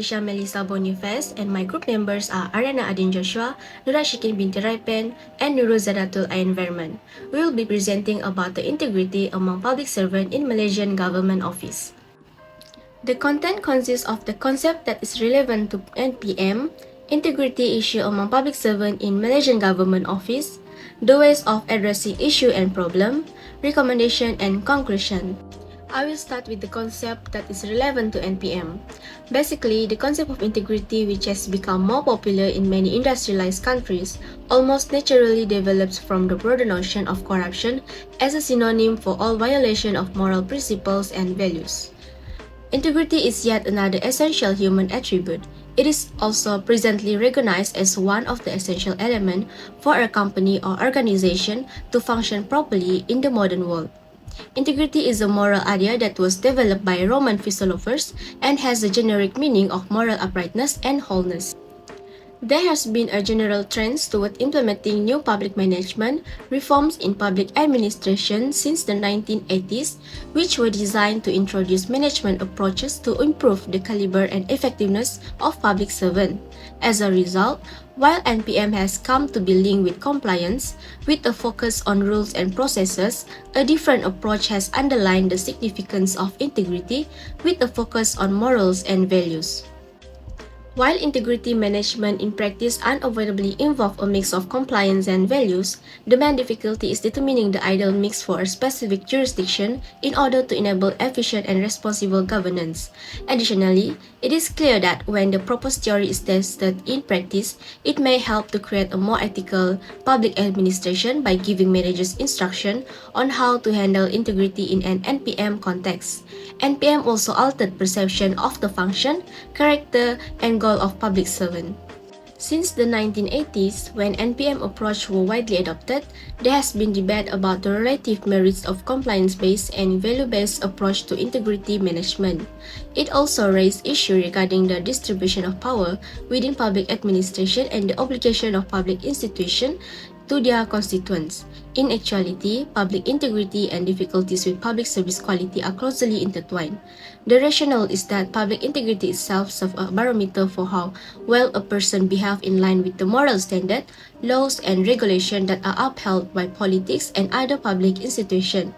Malaysia Melissa BONIFACE, and my group members are ARIANNA ADDIN Joshua, NURASYIKIN BINTI RAIPEN, and NURUL ZAIDAHTUL VERMOND. We will be presenting about the integrity among public servants in Malaysian government office. The content consists of the concept that is relevant to NPM, integrity issue among public servants in Malaysian government office, the ways of addressing issue and problem, recommendation and conclusion. I will start with the concept that is relevant to NPM. Basically, the concept of integrity, which has become more popular in many industrialized countries, almost naturally develops from the broader notion of corruption as a synonym for all violation of moral principles and values. Integrity is yet another essential human attribute. It is also presently recognized as one of the essential elements for a company or organization to function properly in the modern world. Integrity is a moral idea that was developed by Roman philosophers and has the generic meaning of moral uprightness and wholeness. There has been a general trend toward implementing new public management reforms in public administration since the 1980s, which were designed to introduce management approaches to improve the caliber and effectiveness of public servants. As a result, while NPM has come to be linked with compliance, with a focus on rules and processes, a different approach has underlined the significance of integrity with a focus on morals and values. While integrity management in practice unavoidably involves a mix of compliance and values, the main difficulty is determining the ideal mix for a specific jurisdiction in order to enable efficient and responsible governance. Additionally, it is clear that when the proposed theory is tested in practice, it may help to create a more ethical public administration by giving managers instruction on how to handle integrity in an NPM context. NPM also altered perception of the function, character, and goal of public servant. Since the 1980s, when NPM approach were widely adopted, there has been debate about the relative merits of compliance-based and value-based approach to integrity management. It also raised issues regarding the distribution of power within public administration and the obligation of public institutions to their constituents. In actuality, public integrity and difficulties with public service quality are closely intertwined. The rationale is that public integrity itself serves a barometer for how well a person behaves in line with the moral standard, laws, and regulations that are upheld by politics and other public institutions.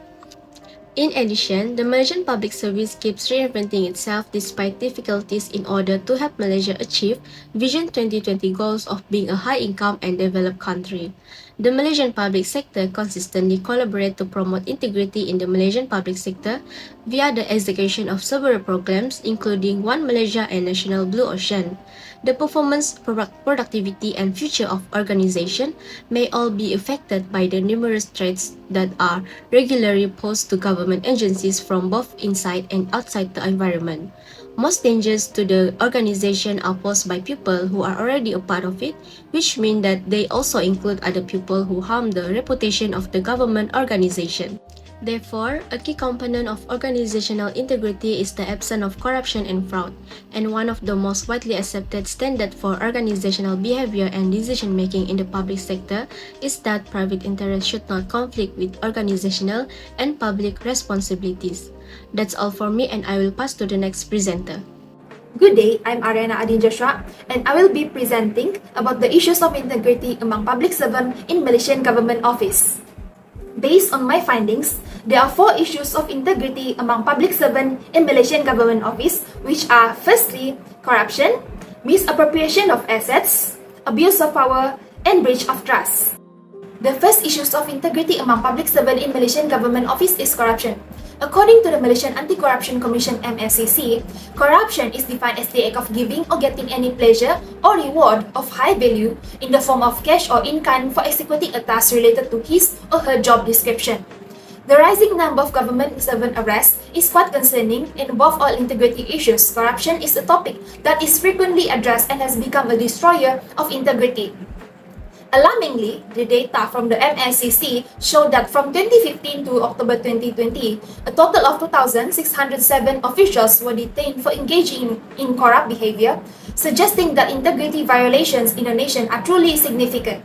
In addition, the Malaysian public service keeps reinventing itself despite difficulties in order to help Malaysia achieve Vision 2020 goals of being a high-income and developed country. The Malaysian public sector consistently collaborates to promote integrity in the Malaysian public sector via the execution of several programs, including One Malaysia and National Blue Ocean. The performance, productivity, and future of organization may all be affected by the numerous threats that are regularly posed to government agencies from both inside and outside the environment. Most dangers to the organization are posed by people who are already a part of it, which mean that they also include other people who harm the reputation of the government organization. Therefore, a key component of organizational integrity is the absence of corruption and fraud, and one of the most widely accepted standards for organizational behavior and decision-making in the public sector is that private interests should not conflict with organizational and public responsibilities. That's all for me, and I will pass to the next presenter. Good day, I'm ARIANNA ADDIN Joshua, and I will be presenting about the issues of integrity among public servants in Malaysian government office. Based on my findings, there are 4 issues of integrity among public servants in Malaysian government office, which are firstly, corruption, misappropriation of assets, abuse of power, and breach of trust. The first issues of integrity among public servants in Malaysian government office is corruption. According to the Malaysian Anti-Corruption Commission (MACC), corruption is defined as the act of giving or getting any pleasure or reward of high value in the form of cash or in kind for executing a task related to his or her job description. The rising number of government servant arrests is quite concerning, and above all integrity issues, corruption is a topic that is frequently addressed and has become a destroyer of integrity. Alarmingly, the data from the MACC showed that from 2015 to October 2020, a total of 2,607 officials were detained for engaging in corrupt behavior, suggesting that integrity violations in the nation are truly significant.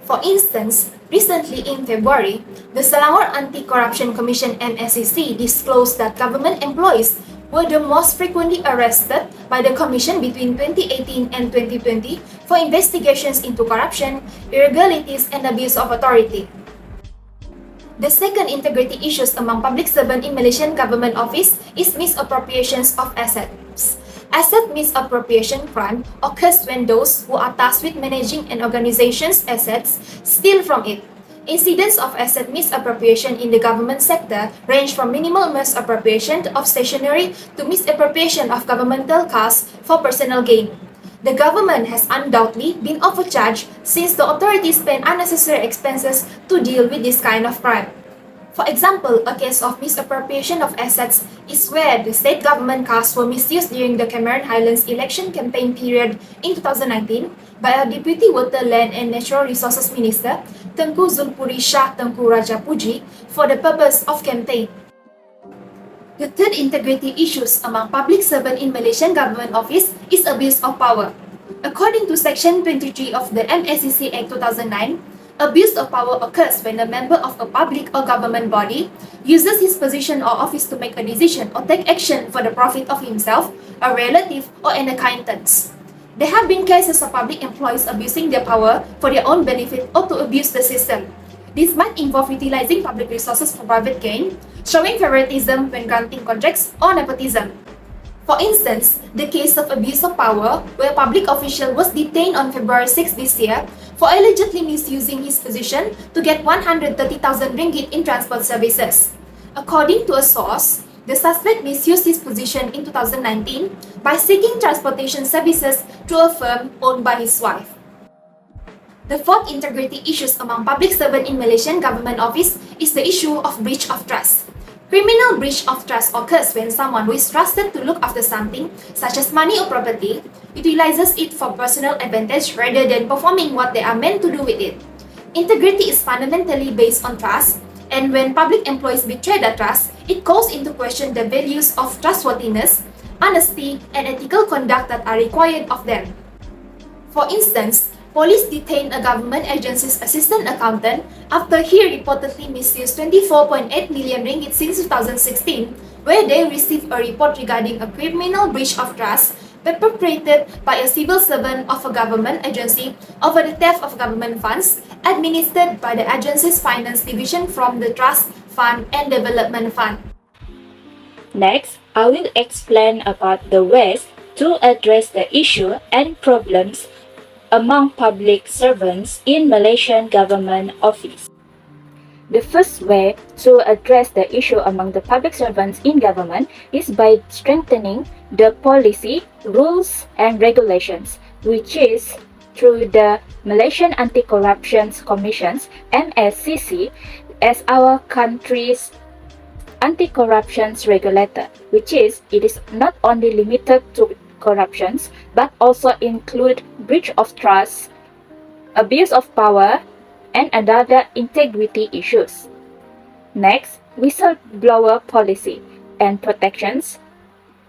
For instance, recently in February, the Selangor Anti-Corruption Commission (MACC) disclosed that government employees were the most frequently arrested by the Commission between 2018 and 2020 for investigations into corruption, irregularities, and abuse of authority. The second integrity issues among public servants in Malaysian government office is misappropriations of assets. Asset misappropriation crime occurs when those who are tasked with managing an organization's assets steal from it. Incidents of asset misappropriation in the government sector range from minimal misappropriation of stationery to misappropriation of governmental cars for personal gain. The government has undoubtedly been overcharged since the authorities spend unnecessary expenses to deal with this kind of crime. For example, a case of misappropriation of assets is where the state government cars were misused during the Cameron Highlands election campaign period in 2019 by a Deputy Water, Land and Natural Resources Minister, Tengku Zulpuri Shah Tengku Raja Puji, for the purpose of campaign. The third integrity issues among public servants in Malaysian government office is abuse of power. According to Section 23 of the MACC Act 2009, abuse of power occurs when a member of a public or government body uses his position or office to make a decision or take action for the profit of himself, a relative, or an acquaintance. There have been cases of public employees abusing their power for their own benefit or to abuse the system. This might involve utilizing public resources for private gain, showing favoritism when granting contracts, or nepotism. For instance, the case of abuse of power, where a public official was detained on February 6 this year for allegedly misusing his position to get 130,000 ringgit in transport services. According to a source, the suspect misused his position in 2019 by seeking transportation services through a firm owned by his wife. The fourth integrity issues among public servants in Malaysian government office is the issue of breach of trust. Criminal breach of trust occurs when someone who is trusted to look after something, such as money or property, utilizes it for personal advantage rather than performing what they are meant to do with it. Integrity is fundamentally based on trust, and when public employees betray that trust, it calls into question the values of trustworthiness, honesty, and ethical conduct that are required of them. For instance, police detained a government agency's assistant accountant after he reportedly misused 24.8 million ringgit since 2016, where they received a report regarding a criminal breach of trust perpetrated by a civil servant of a government agency over the theft of government funds administered by the agency's finance division from the Trust Fund and Development Fund. Next, I will explain about the ways to address the issue and problems among public servants in Malaysian government office. The first way to address the issue among the public servants in government is by strengthening the policy, rules and regulations, which is through the Malaysian Anti-Corruption Commission's MACC as our country's anti-corruption regulator, which is it is not only limited to corruptions but also include breach of trust, abuse of power, and other integrity issues. Next, whistleblower policy and protections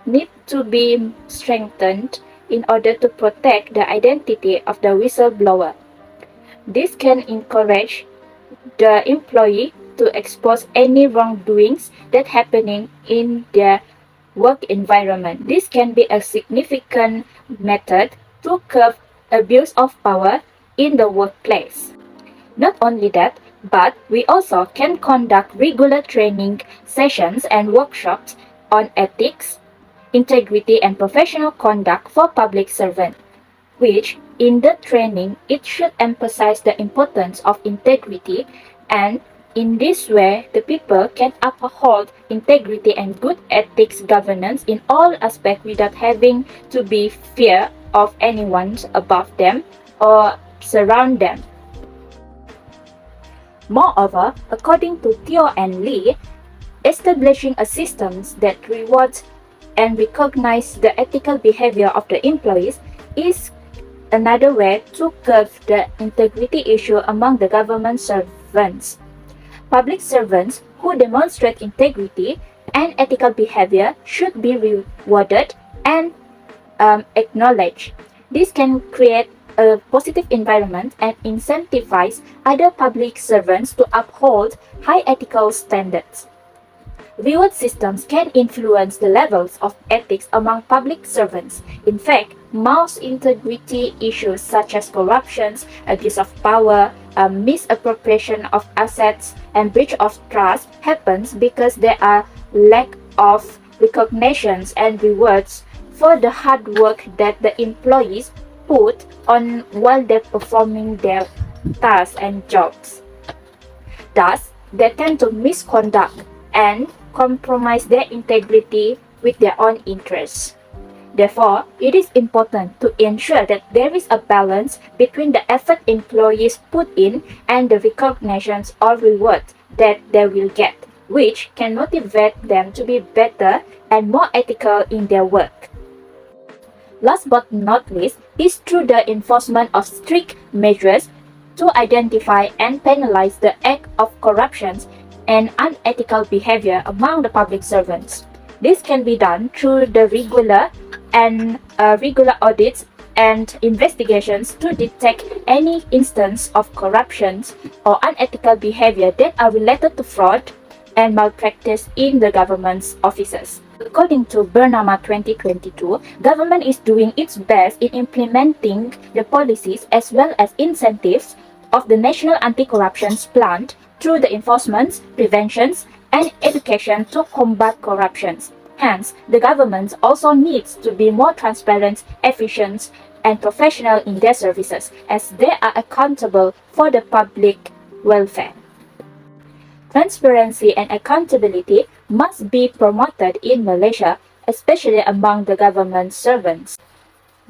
need to be strengthened in order to protect the identity of the whistleblower. This can encourage the employee to expose any wrongdoings that happening in their work environment. This can be a significant method to curb abuse of power in the workplace. Not only that, but we also can conduct regular training sessions and workshops on ethics, integrity and professional conduct for public servants, which in the training it should emphasize the importance of integrity, and in this way, the people can uphold integrity and good ethics governance in all aspects without having to be fear of anyone above them or surround them. Moreover, according to Theo and Lee, establishing a system that rewards and recognizes the ethical behavior of the employees is another way to curb the integrity issue among the government servants. Public servants who demonstrate integrity and ethical behavior should be rewarded and acknowledged. This can create a positive environment and incentivize other public servants to uphold high ethical standards. Reward systems can influence the levels of ethics among public servants. In fact, most integrity issues such as corruption, abuse of power, misappropriation of assets, and breach of trust happens because there are lack of recognitions and rewards for the hard work that the employees put on while they're performing their tasks and jobs. Thus, they tend to misconduct and compromise their integrity with their own interests. Therefore, it is important to ensure that there is a balance between the effort employees put in and the recognitions or reward that they will get, which can motivate them to be better and more ethical in their work. Last but not least is through the enforcement of strict measures to identify and penalize the act of corruption and unethical behavior among the public servants. This can be done through the regular audits and investigations to detect any instance of corruption or unethical behavior that are related to fraud and malpractice in the government's offices. According to Bernama 2022, government is doing its best in implementing the policies as well as incentives of the National Anti-Corruption Plan through the enforcement, preventions, and education to combat corruption. Hence, the government also needs to be more transparent, efficient, and professional in their services as they are accountable for the public welfare. Transparency and accountability must be promoted in Malaysia, especially among the government servants.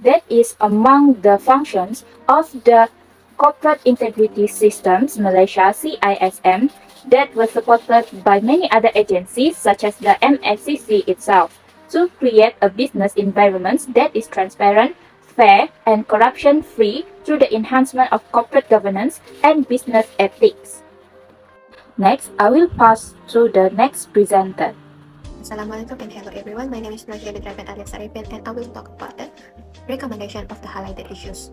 That is among the functions of the Corporate Integrity Systems Malaysia (CISM) that was supported by many other agencies such as the MSCC itself to create a business environment that is transparent, fair, and corruption-free through the enhancement of corporate governance and business ethics. Next, I will pass to the next presenter. Assalamualaikum and hello everyone. My name is NURASYIKIN alias RAIPEN and I will talk about the recommendation of the highlighted issues.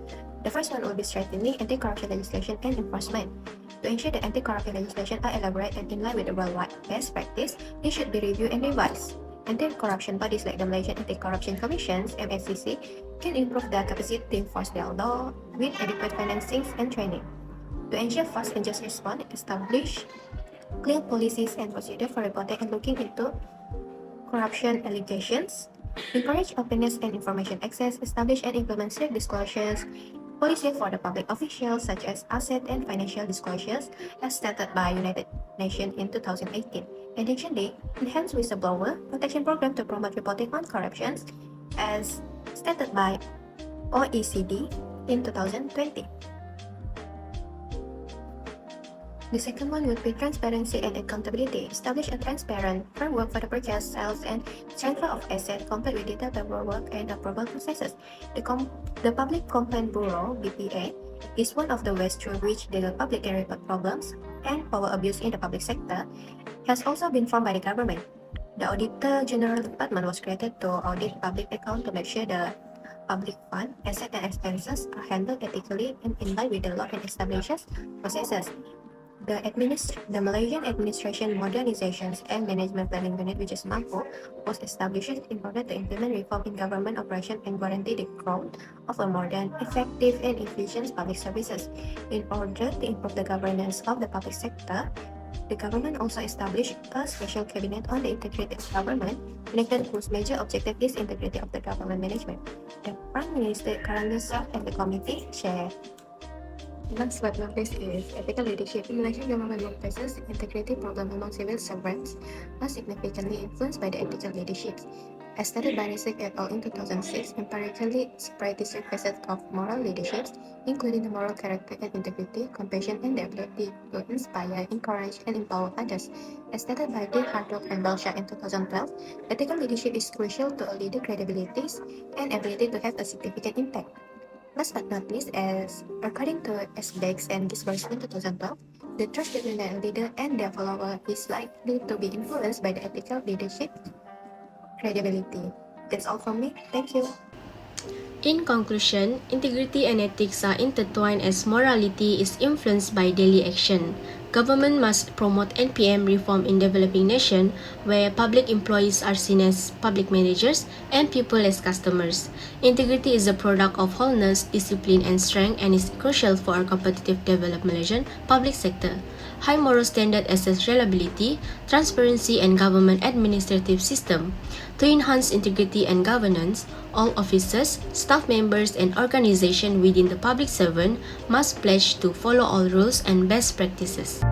The first one will be strengthening anti-corruption legislation and enforcement. To ensure that anti-corruption legislation are elaborate and in line with the worldwide best practice, they should be reviewed and revised. Anti-corruption bodies like the Malaysian Anti-Corruption Commission (MACC) can improve their capacity to enforce their law with adequate financing and training. To ensure fast and just response, establish clear policies and procedures for reporting and looking into corruption allegations, encourage openness and information access, establish and implement strict disclosures policy for the public officials such as asset and financial disclosures as stated by United Nations in 2018. Additionally, enhance whistleblower protection program to promote reporting on corruption as stated by OECD in 2020. The second one would be transparency and accountability. Establish a transparent framework for the purchase, sales, and transfer of assets, complete with detailed paperwork and approval processes. The Public Complaint Bureau (BPA) is one of the ways through which the public can report problems and power abuse in the public sector. Has also been formed by the government. The Auditor General Department was created to audit public account to make sure the public fund, assets, and expenses are handled ethically and in line with the law and establishes processes. The Malaysian Administration Modernizations and Management Planning Unit, which is MAPU, was established in order to implement reform in government operation and guarantee the growth of a modern, effective, and efficient public services. In order to improve the governance of the public sector, the government also established a special cabinet on the integrity of government, connected whose major objective is integrity of the government management. The Prime Minister currently serves as the committee chair. Last but not least is ethical leadership. In Malaysian government workplaces, integrity problem among civil servants are significantly influenced by the ethical leadership. As stated by Nisik et al. In 2006, empirically separated facets of moral leadership, including the moral character and integrity, compassion, and the ability to inspire, encourage, and empower others. As stated by Dean Hardrock and Belsha in 2012, ethical leadership is crucial to a leader's credibility and ability to have a significant impact. Last but not least, as according to SBEX and Gisborne's in 2012, the trust between a leader and their follower is likely to be influenced by the ethical leadership credibility. That's all from me. Thank you. In conclusion, integrity and ethics are intertwined as morality is influenced by daily action. Government must promote NPM reform in developing nation where public employees are seen as public managers and people as customers. Integrity is a product of wholeness, discipline and strength and is crucial for a competitive developed Malaysian public sector. High moral standard assess reliability, transparency and government administrative system. To enhance integrity and governance, all officers, staff members and organizations within the public servant must pledge to follow all rules and best practices.